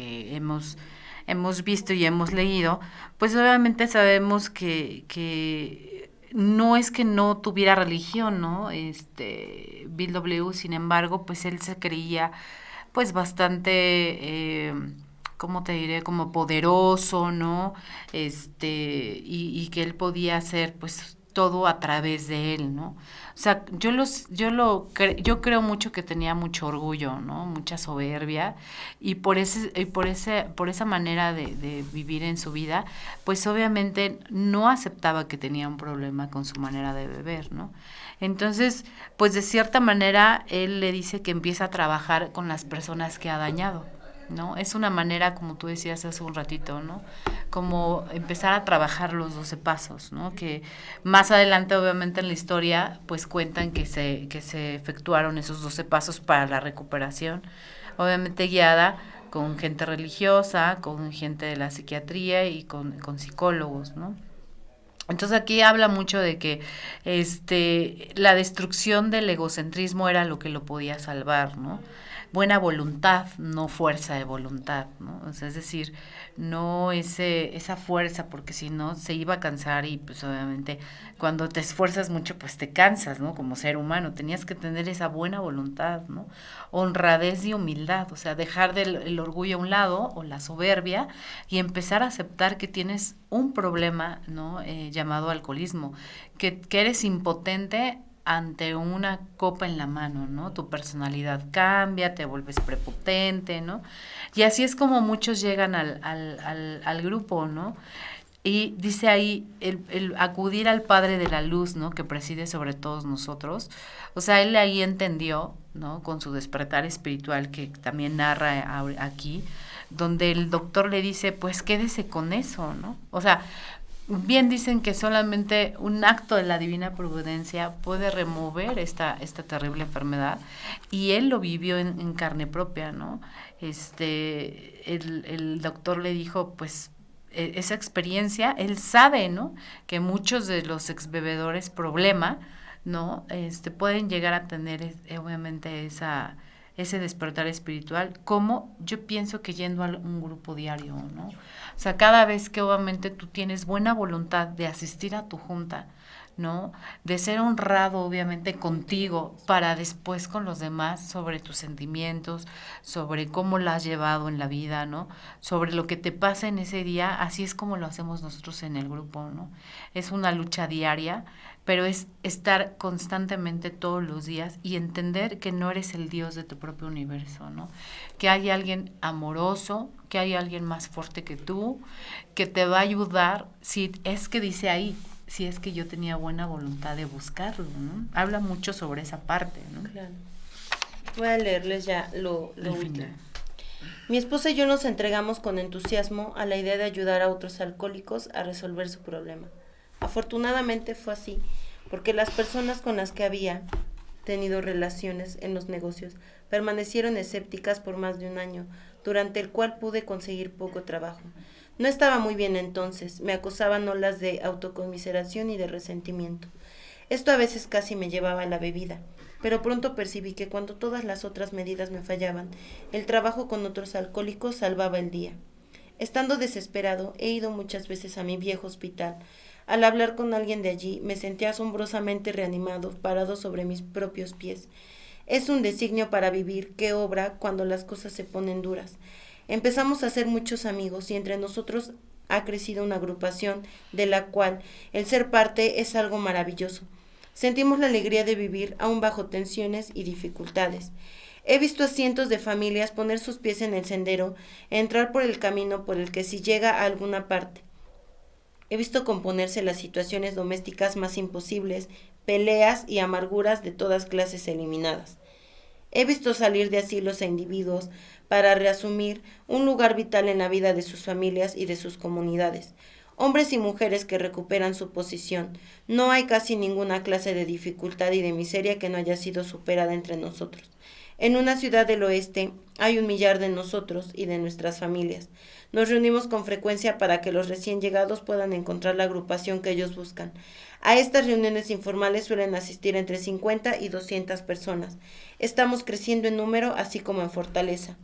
Speaker 3: hemos visto y hemos leído, pues obviamente sabemos que no es que no tuviera religión, ¿no? Bill W., sin embargo, pues él se creía pues bastante, ¿cómo te diré? Como poderoso, ¿no? Y que él podía hacer pues todo a través de él, ¿no? O sea, yo creo mucho que tenía mucho orgullo, ¿no? Mucha soberbia, y por esa manera de vivir en su vida, pues obviamente no aceptaba que tenía un problema con su manera de beber, ¿no? Entonces, pues de cierta manera él le dice que empieza a trabajar con las personas que ha dañado, ¿no? Es una manera, como tú decías hace un ratito, ¿no? Como empezar a trabajar los 12 pasos, ¿no? Que más adelante, obviamente, en la historia, pues cuentan que se efectuaron esos 12 pasos para la recuperación, obviamente guiada con gente religiosa, con gente de la psiquiatría y con psicólogos, ¿no? Entonces aquí habla mucho de que la destrucción del egocentrismo era lo que lo podía salvar, ¿no? Buena voluntad, no fuerza de voluntad, ¿no? O sea, es decir, no esa fuerza, porque si no se iba a cansar, y pues obviamente cuando te esfuerzas mucho pues te cansas, ¿no? Como ser humano, tenías que tener esa buena voluntad, ¿no? Honradez y humildad, o sea, dejar el orgullo a un lado o la soberbia y empezar a aceptar que tienes un problema, ¿no? Llamado alcoholismo, que eres impotente ante una copa en la mano, ¿no? Tu personalidad cambia, te vuelves prepotente, ¿no? Y así es como muchos llegan al grupo, ¿no? Y dice ahí, el acudir al Padre de la Luz, ¿no? Que preside sobre todos nosotros. O sea, él ahí entendió, ¿no? Con su despertar espiritual, que también narra aquí, donde el doctor le dice, pues quédese con eso, ¿no? O sea, bien dicen que solamente un acto de la divina providencia puede remover esta terrible enfermedad, y él lo vivió en carne propia, ¿no? El doctor le dijo, pues, esa experiencia, él sabe, ¿no? Que muchos de los exbebedores problema, ¿no? Pueden llegar a tener obviamente ese despertar espiritual, como yo pienso que yendo a un grupo diario, ¿no? O sea, cada vez que obviamente tú tienes buena voluntad de asistir a tu junta, ¿no? De ser honrado obviamente contigo para después con los demás sobre tus sentimientos, sobre cómo la has llevado en la vida, ¿no? Sobre lo que te pasa en ese día, así es como lo hacemos nosotros en el grupo, ¿no? Es una lucha diaria, pero es estar constantemente todos los días y entender que no eres el Dios de tu propio universo, ¿no? Que hay alguien amoroso, que hay alguien más fuerte que tú, que te va a ayudar, si es que dice ahí, si es que yo tenía buena voluntad de buscarlo, ¿no? Habla mucho sobre esa parte, ¿no?
Speaker 2: Claro. Voy a leerles ya lo último.
Speaker 3: Final.
Speaker 2: Mi esposa y yo nos entregamos con entusiasmo a la idea de ayudar a otros alcohólicos a resolver su problema. Afortunadamente fue así, porque las personas con las que había tenido relaciones en los negocios permanecieron escépticas por más de un año, durante el cual pude conseguir poco trabajo. No estaba muy bien entonces, me acosaban olas de autoconmiseración y de resentimiento. Esto a veces casi me llevaba a la bebida, pero pronto percibí que cuando todas las otras medidas me fallaban, el trabajo con otros alcohólicos salvaba el día. Estando desesperado, he ido muchas veces a mi viejo hospital. Al hablar con alguien de allí, me sentí asombrosamente reanimado, parado sobre mis propios pies. Es un designio para vivir que obra cuando las cosas se ponen duras. Empezamos a hacer muchos amigos y entre nosotros ha crecido una agrupación de la cual el ser parte es algo maravilloso. Sentimos la alegría de vivir aún bajo tensiones y dificultades. He visto a cientos de familias poner sus pies en el sendero, entrar por el camino por el que se llega a alguna parte. He visto componerse las situaciones domésticas más imposibles, peleas y amarguras de todas clases eliminadas. He visto salir de asilos a individuos para reasumir un lugar vital en la vida de sus familias y de sus comunidades. Hombres y mujeres que recuperan su posición. No hay casi ninguna clase de dificultad y de miseria que no haya sido superada entre nosotros. En una ciudad del oeste hay 1 millar de nosotros y de nuestras familias. Nos reunimos con frecuencia para que los recién llegados puedan encontrar la agrupación que ellos buscan. A estas reuniones informales suelen asistir entre 50 y 200 personas. Estamos creciendo en número así como en fortaleza.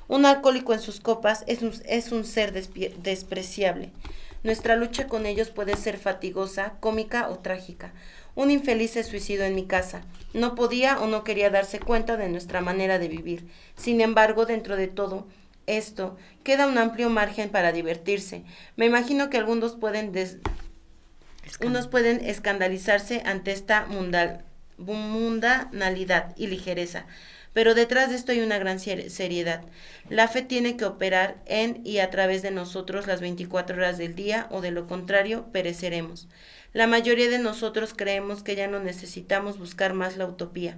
Speaker 2: Un alcohólico en sus copas es un ser despreciable. Nuestra lucha con ellos puede ser fatigosa, cómica o trágica. Un infeliz se suicidó en mi casa. No podía o no quería darse cuenta de nuestra manera de vivir. Sin embargo, dentro de todo esto, queda un amplio margen para divertirse. Me imagino que algunos pueden escandalizarse ante esta mundanalidad y ligereza, pero detrás de esto hay una gran seriedad. La fe tiene que operar en y a través de nosotros las 24 horas del día, o de lo contrario, pereceremos. La mayoría de nosotros creemos que ya no necesitamos buscar más la utopía.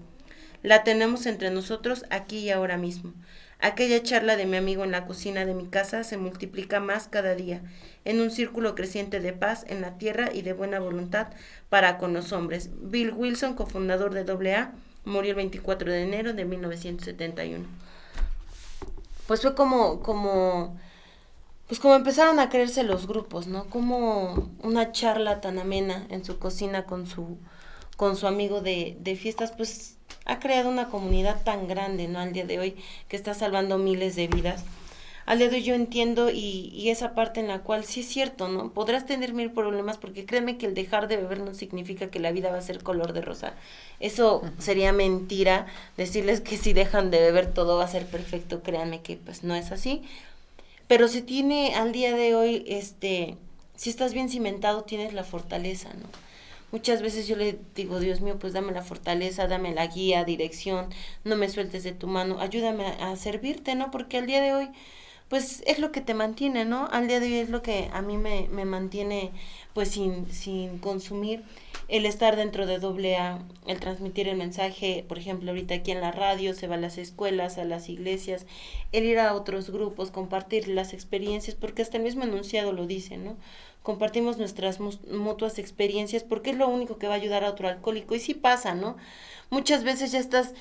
Speaker 2: La tenemos entre nosotros aquí y ahora mismo. Aquella charla de mi amigo en la cocina de mi casa se multiplica más cada día, en un círculo creciente de paz en la tierra y de buena voluntad para con los hombres. Bill Wilson, cofundador de AA, murió el 24 de enero de 1971. Pues fue como empezaron a creerse los grupos, ¿no? Como una charla tan amena en su cocina con su amigo de fiestas, pues ha creado una comunidad tan grande, ¿no? Al día de hoy, que está salvando miles de vidas. Al día de hoy yo entiendo y esa parte en la cual sí es cierto, ¿no? Podrás tener 1000 problemas, porque créeme que el dejar de beber no significa que la vida va a ser color de rosa. Eso sería mentira, decirles que si dejan de beber todo va a ser perfecto. Créanme que pues no es así. Pero se tiene al día de hoy, si estás bien cimentado, tienes la fortaleza, ¿no? Muchas veces yo le digo, Dios mío, pues dame la fortaleza, dame la guía, dirección, no me sueltes de tu mano, ayúdame a servirte, ¿no? Porque al día de hoy, pues es lo que te mantiene, ¿no? Al día de hoy es lo que a mí me mantiene pues sin consumir, el estar dentro de AA, el transmitir el mensaje, por ejemplo, ahorita aquí en la radio, se va a las escuelas, a las iglesias, el ir a otros grupos, compartir las experiencias, porque hasta el mismo enunciado lo dice, ¿no? Compartimos nuestras mutuas experiencias porque es lo único que va a ayudar a otro alcohólico. Y sí pasa, ¿no? Muchas veces ya estás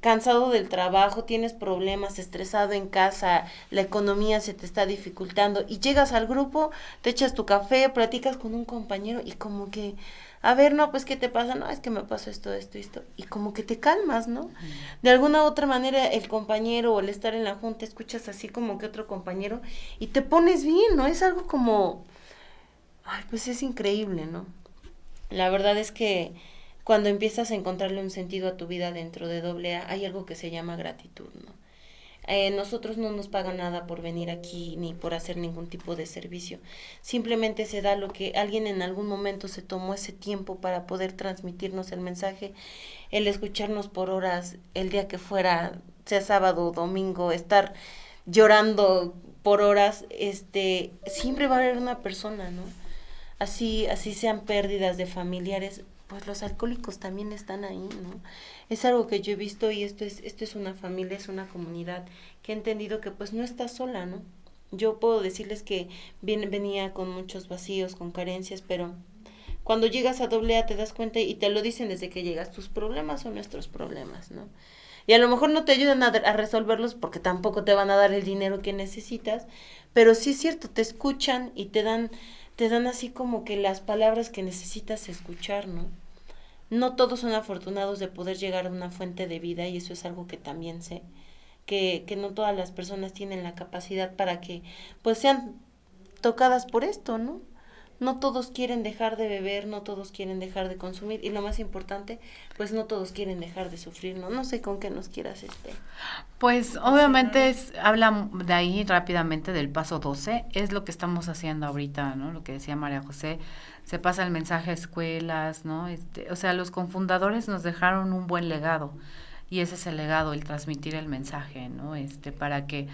Speaker 2: cansado del trabajo, tienes problemas, estresado en casa, la economía se te está dificultando y llegas al grupo, te echas tu café, platicas con un compañero y como que, a ver, no, pues, ¿qué te pasa? No, es que me pasó esto, y como que te calmas, ¿no? De alguna u otra manera, el compañero o el estar en la junta, escuchas así como que otro compañero y te pones bien, ¿no? Es algo como, ay, pues es increíble, ¿no? La verdad es que cuando empiezas a encontrarle un sentido a tu vida dentro de AA, hay algo que se llama gratitud, ¿no? Nosotros no nos pagan nada por venir aquí ni por hacer ningún tipo de servicio. Simplemente se da lo que alguien en algún momento se tomó ese tiempo para poder transmitirnos el mensaje, el escucharnos por horas, el día que fuera, sea sábado o domingo, estar llorando por horas, siempre va a haber una persona, ¿no? Así sean pérdidas de familiares, pues los alcohólicos también están ahí, ¿no? Es algo que yo he visto y esto es una familia, es una comunidad que he entendido que pues no está sola, ¿no? Yo puedo decirles que venía con muchos vacíos, con carencias, pero cuando llegas a AA te das cuenta y te lo dicen desde que llegas, tus problemas son nuestros problemas, ¿no? Y a lo mejor no te ayudan a resolverlos porque tampoco te van a dar el dinero que necesitas, pero sí es cierto, te escuchan y te dan así como que las palabras que necesitas escuchar, ¿no? No todos son afortunados de poder llegar a una fuente de vida y eso es algo que también sé, que no todas las personas tienen la capacidad para que pues sean tocadas por esto, ¿no? No todos quieren dejar de beber, no todos quieren dejar de consumir y lo más importante, pues no todos quieren dejar de sufrir, ¿no? No sé con qué nos quieras
Speaker 3: Pues obviamente habla de ahí rápidamente del paso 12, es lo que estamos haciendo ahorita, ¿no? Lo que decía María José, se pasa el mensaje a escuelas, ¿no? O sea, los cofundadores nos dejaron un buen legado y ese es el legado, el transmitir el mensaje, ¿no? Para que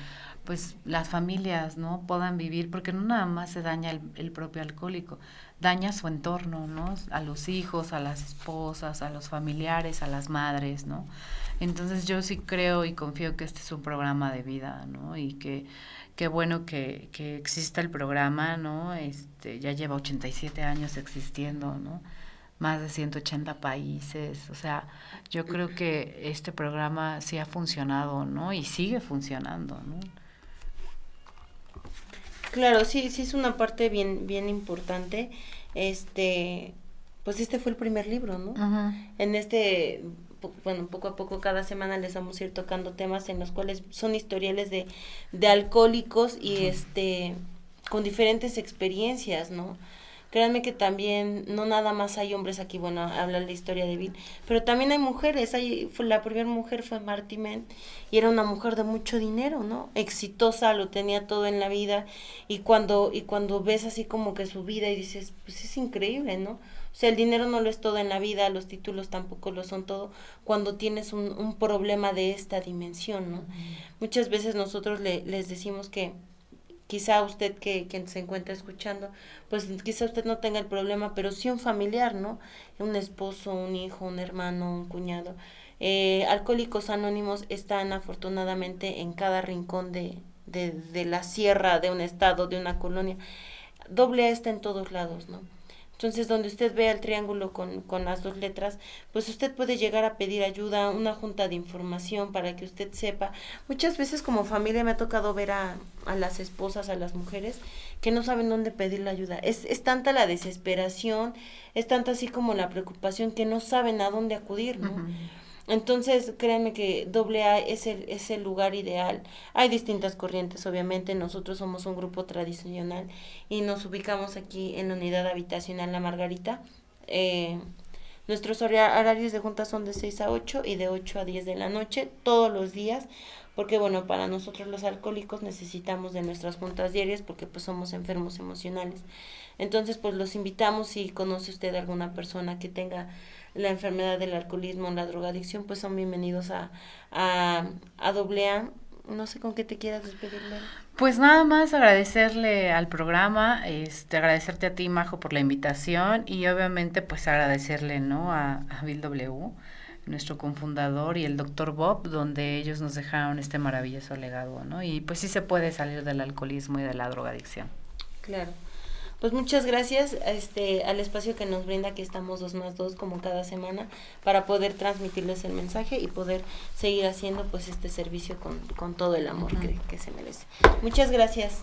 Speaker 3: pues las familias, ¿no? Puedan vivir, porque no nada más se daña el propio alcohólico, daña su entorno, ¿no? A los hijos, a las esposas, a los familiares, a las madres, ¿no? Entonces yo sí creo y confío que este es un programa de vida, ¿no? Y que bueno que exista el programa, ¿no? Ya lleva 87 años existiendo, ¿no? Más de 180 países, o sea, yo creo que este programa sí ha funcionado, ¿no? Y sigue funcionando, ¿no?
Speaker 2: Claro, sí es una parte bien importante. Pues este fue el primer libro, ¿no?
Speaker 3: Uh-huh.
Speaker 2: Bueno, poco a poco cada semana les vamos a ir tocando temas en los cuales son historiales de alcohólicos y
Speaker 3: Uh-huh.
Speaker 2: con diferentes experiencias, ¿no? Créanme que también no nada más hay hombres aquí, bueno, habla la historia de Bill, pero también hay mujeres. La primera mujer fue Marty Men y era una mujer de mucho dinero, ¿no? Exitosa, lo tenía todo en la vida y cuando ves así como que su vida y dices, pues es increíble, ¿no? O sea, el dinero no lo es todo en la vida, los títulos tampoco lo son todo cuando tienes un problema de esta dimensión, ¿no?
Speaker 3: Uh-huh.
Speaker 2: Muchas veces nosotros les decimos que quizá usted que se encuentra escuchando, pues quizá usted no tenga el problema, pero sí un familiar, ¿no? Un esposo, un hijo, un hermano, un cuñado. Alcohólicos Anónimos están afortunadamente en cada rincón de la sierra, de un estado, de una colonia. AA está en todos lados, ¿no? Entonces, donde usted vea el triángulo con las dos letras, pues usted puede llegar a pedir ayuda, una junta de información para que usted sepa. Muchas veces como familia me ha tocado ver a las esposas, a las mujeres, que no saben dónde pedir la ayuda. Es tanta la desesperación, es tanta así como la preocupación que no saben a dónde acudir, ¿no?
Speaker 3: Uh-huh.
Speaker 2: Entonces, créanme que AA es el lugar ideal. Hay distintas corrientes, obviamente. Nosotros somos un grupo tradicional y nos ubicamos aquí en la unidad habitacional La Margarita. Nuestros horarios de junta son de 6 a 8 y de 8 a 10 de la noche, todos los días, porque bueno, para nosotros los alcohólicos necesitamos de nuestras juntas diarias porque pues somos enfermos emocionales. Entonces, pues los invitamos, si conoce usted a alguna persona que tenga la enfermedad del alcoholismo, la drogadicción, pues son bienvenidos a AA. No sé con qué te quieras despedir, Mary.
Speaker 3: Pues nada más agradecerle al programa, agradecerte a ti, Majo, por la invitación y obviamente pues agradecerle, ¿no? A Bill W, nuestro cofundador, y el doctor Bob, donde ellos nos dejaron este maravilloso legado, ¿no? Y pues sí se puede salir del alcoholismo y de la drogadicción.
Speaker 2: Claro. Pues muchas gracias al espacio que nos brinda, que estamos 2+2 como cada semana, para poder transmitirles el mensaje y poder seguir haciendo pues este servicio con todo el amor que se merece. Muchas gracias.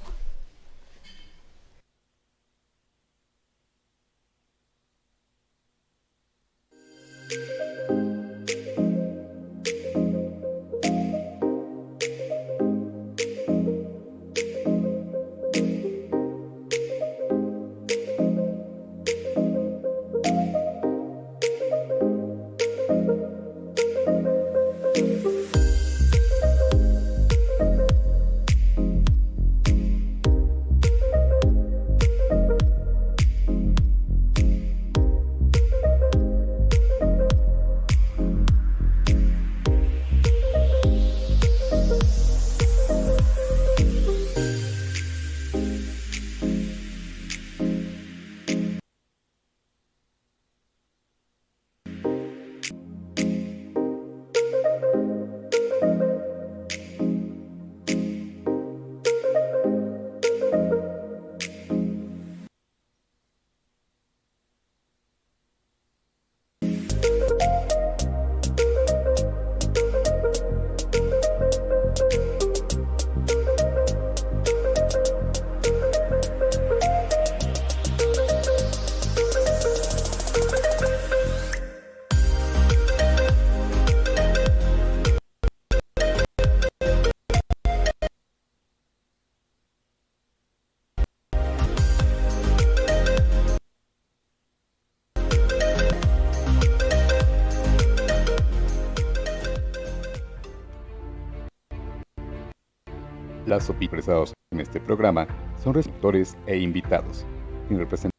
Speaker 1: Las opiniones expresadas en este programa son receptores e invitados, sin representar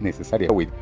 Speaker 1: necesariamente